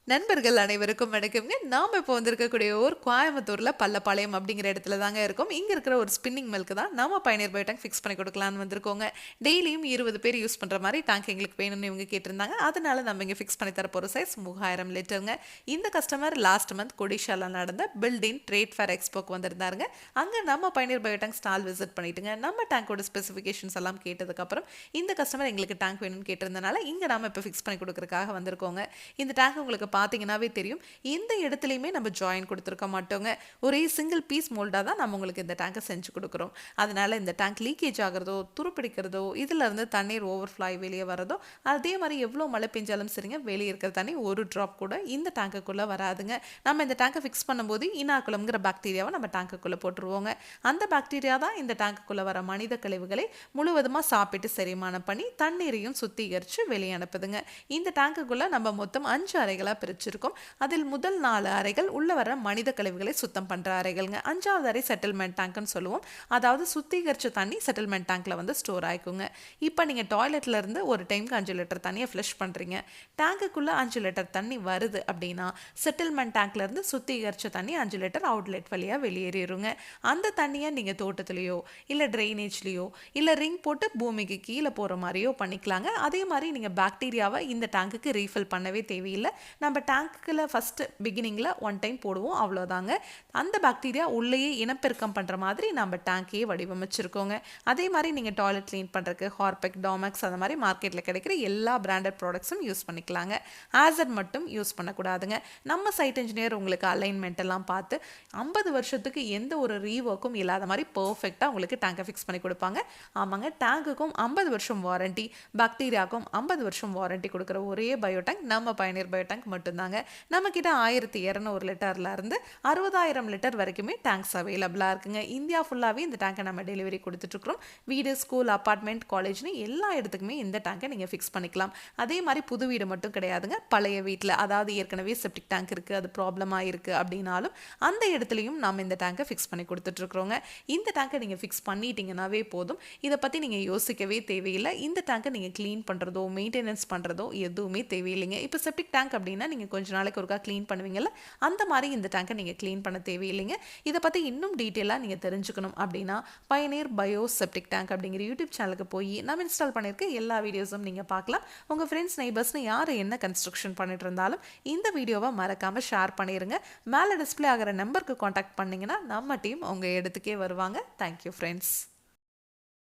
நண்பர்கள் அனைவருக்கும் வணக்கம்ங்க. நாம இப்போ வந்திருக்கக்கூடிய ஊர் கோயம்புத்தூர்ல பள்ளப்பாளையம் அப்படிங்கிற இடத்துல தாங்க இருக்கோம். இங்க இருக்கிற ஒரு ஸ்பின்னிங் மில்க் தான் நம்ம பயணியர் பை டேங்க் ஃபிக்ஸ் பண்ணி கொடுக்கலான்னு வந்திருக்கோங்க. டெய்லியும் 20 பேர் யூஸ் பண்ற மாதிரி டேங்க் எங்களுக்கு வேணும்னு இவங்க கேட்டிருந்தாங்க. அதனால நம்ம இங்க ஃபிக்ஸ் பண்ணி தர போற சைஸ் 3000 லிட்டருங்க. இந்த கஸ்டமர் லாஸ்ட் மந்த் கொடிஷால நடந்த பில்டிங் ட்ரேட் ஃபேர் எக்ஸ்போக்கு வந்திருந்தாருங்க. அங்க நம்ம பயணியர் பை டேங்க் ஸ்டால் விசிட் பண்ணிட்டுங்க நம்ம டேங்கோட ஸ்பெசிஃபிகேஷன்ஸ் எல்லாம் கேட்டதுக்கு அப்புறம் இந்த கஸ்டமர் எங்களுக்கு டேங்க் வேணும்னு கேட்டிருந்தனால இங்க நாம இப்போ ஃபிக்ஸ் பண்ணி கொடுக்கறதுக்காக வந்திருக்கோங்க. இந்த டேங்க் உங்களுக்கு பார்த்தீங்கன்னாவே தெரியும். எந்த இடத்துலையுமே நம்ம ஜாயின் கொடுத்துருக்க மாட்டோங்க. ஒரே சிங்கிள் பீஸ் மோல்டாக தான் நம்ம உங்களுக்கு இந்த டேங்கை செஞ்சு கொடுக்குறோம். அதனால இந்த டேங்க் லீக்கேஜ் ஆகிறதோ துருப்பிடிக்கிறதோ இதில் இருந்து தண்ணீர் ஓவர்ஃப்ளாய் வெளியே வரதோ அதே மாதிரி எவ்வளோ மழை பெஞ்சாலும் சரிங்க வெளியே இருக்கிற தண்ணி ஒரு ட்ராப் கூட இந்த டேங்குக்குள்ளே வராதுங்க. நம்ம இந்த டேங்கை ஃபிக்ஸ் பண்ணும்போது இனாக்குலம்ங்கிற பாக்டீரியாவை நம்ம டேங்குக்குள்ளே போட்டுருவோங்க. அந்த பாக்டீரியா தான் இந்த டேங்குக்குள்ளே வர மனித கழிவுகளை முழுவதுமாக சாப்பிட்டு செரிமானம் பண்ணி தண்ணீரையும் சுத்திகரித்து வெளியே அனுப்புதுங்க. இந்த டேங்குக்குள்ளே நம்ம மொத்தம் 5 அறைகளாக பிரிச்சிருக்கோம். அதில் முதல் 4 அறைகள் உள்ள வர மனித கழிவுகளை சுத்தம் பண்ற அறைகள்ங்க. 5வது அறை செட்டில்மெண்ட் டேங்க்னு சொல்லுவோம். அதாவது சுத்திகரிச்ச தண்ணி செட்டில்மெண்ட் டேங்க்ல வந்து ஸ்டோர் ஆயிக்குங்க. இப்போ நீங்க டாய்லெட்ல இருந்து ஒரு டைம்க்கு 5 லிட்டர் தண்ணியை ஃப்ளஷ் பண்றீங்க. டேங்குக்குள்ள 5 லிட்டர் தண்ணி வருது அப்படின்னா செட்டில்மெண்ட் டேங்க்ல இருந்து சுத்திகரிச்ச தண்ணி 5 லிட்டர் அவுட்லெட் வழியா வெளியேறிடுங்க. அந்த தண்ணியை நீங்க தோட்டத்திலேயோ இல்ல ட்ரைனேஜ்லயோ இல்ல ரிங் போட்டு பூமிக்கு கீழே போற மாதிரியோ பண்ணிக்கலாங்க. அதே மாதிரி நீங்க பாக்டீரியாவை இந்த டேங்குக்கு ரீஃபில் பண்ணவே தேவையில்லை. நம்ம டேங்க்குல ஃபஸ்ட்டு பிகினிங்கில் 1 டைம் போடுவோம், அவ்வளோதாங்க. அந்த பாக்டீரியா உள்ளேயே இனப்பெருக்கம் பண்ணுற மாதிரி நம்ம டேங்கையே வடிவமைச்சிருக்கோங்க. அதே மாதிரி நீங்கள் டாய்லெட் க்ளீன் பண்ணுறதுக்கு ஹார்பெக், டாமெக்ஸ் அந்த மாதிரி மார்க்கெட்டில் கிடைக்கிற எல்லா பிராண்டட் ப்ராடக்ட்ஸும் யூஸ் பண்ணிக்கலாங்க. ஆசட் மட்டும் யூஸ் பண்ணக்கூடாதுங்க. நம்ம சைட் இன்ஜினியர் உங்களுக்கு அலைன்மெண்ட் எல்லாம் பார்த்து 50 வருஷத்துக்கு எந்த ஒரு ரீஒர்க்கும் இல்லாத மாதிரி பர்ஃபெக்டாக உங்களுக்கு டேங்கை ஃபிக்ஸ் பண்ணி கொடுப்பாங்க. ஆமாங்க, டேங்குக்கும் 50 வருஷம் வாரண்டி, பாக்டீரியாவுக்கும் 50 வருஷம் வாரண்டி கொடுக்குற ஒரே பயோ டேங்க் நம்ம பயணியர் பயோ டேங்க் மட்டும்தாங்க. நம்மக்கிட்ட 1200 லிட்டர்ல இருந்து 60,000 லிட்டர் வரைக்குமே டேங்க்ஸ் அவைலபிளாக இருக்குங்க. இந்தியா ஃபுல்லாகவே இந்த டேங்கை நம்ம டெலிவரி கொடுத்துட்ருக்குறோம். வீடு, ஸ்கூல், அப்பார்ட்மெண்ட், காலேஜ்னு எல்லா இடத்துக்குமே இந்த டேங்கை நீங்கள் ஃபிக்ஸ் பண்ணிக்கலாம். அதே மாதிரி புது வீடு மட்டும் கிடையாதுங்க. பழைய வீட்டில் அதாவது ஏற்கனவே செப்டிக் டேங்க் இருக்குது, அது ப்ராப்ளமாக இருக்குது அப்படின்னாலும் அந்த இடத்துலையும் நம்ம இந்த டேங்கை ஃபிக்ஸ் பண்ணி கொடுத்துட்ருக்குறோங்க. இந்த டேங்கை நீங்கள் ஃபிக்ஸ் பண்ணிட்டீங்கன்னாவே போதும். இதை பற்றி நீங்கள் யோசிக்கவே தேவையில்லை. இந்த டேங்கை நீங்கள் க்ளீன் பண்ணுறதோ மெயின்டெனன்ஸ் பண்ணுறதோ எதுவுமே தேவையில்லைங்க. இப்போ செப்டிக் டேங்க் அப்படின்னா நீங்கள் கொஞ்ச நாளைக்கு ஒருக்கா க்ளீன் பண்ணுவீங்கல்ல, அந்த மாதிரி இந்த டேங்கை நீங்கள் க்ளீன் பண்ண தேவையில்லைங்க. இதை பற்றி இன்னும் டீட்டெயிலாக நீங்கள் தெரிஞ்சுக்கணும் அப்படின்னா பயனியர் பயோ செப்டிக் டேங்க் அப்படிங்கிற யூடியூப் சேனலுக்கு போய் நம்ம இன்ஸ்டால் பண்ணியிருக்க எல்லா வீடியோஸும் நீங்கள் பார்க்கலாம். உங்கள் ஃப்ரெண்ட்ஸ், நெய்பர்ஸ்னு யார் என்ன கன்ஸ்ட்ரக்ஷன் பண்ணிட்டு இருந்தாலும் இந்த வீடியோவை மறக்காமல் ஷேர் பண்ணிடுங்க. மேலே டிஸ்பிளே ஆகிற நம்பருக்கு காண்டாக்ட் பண்ணிங்கன்னா நம்ம டீம் உங்கள் இடத்துக்கே வருவாங்க. Thank you friends.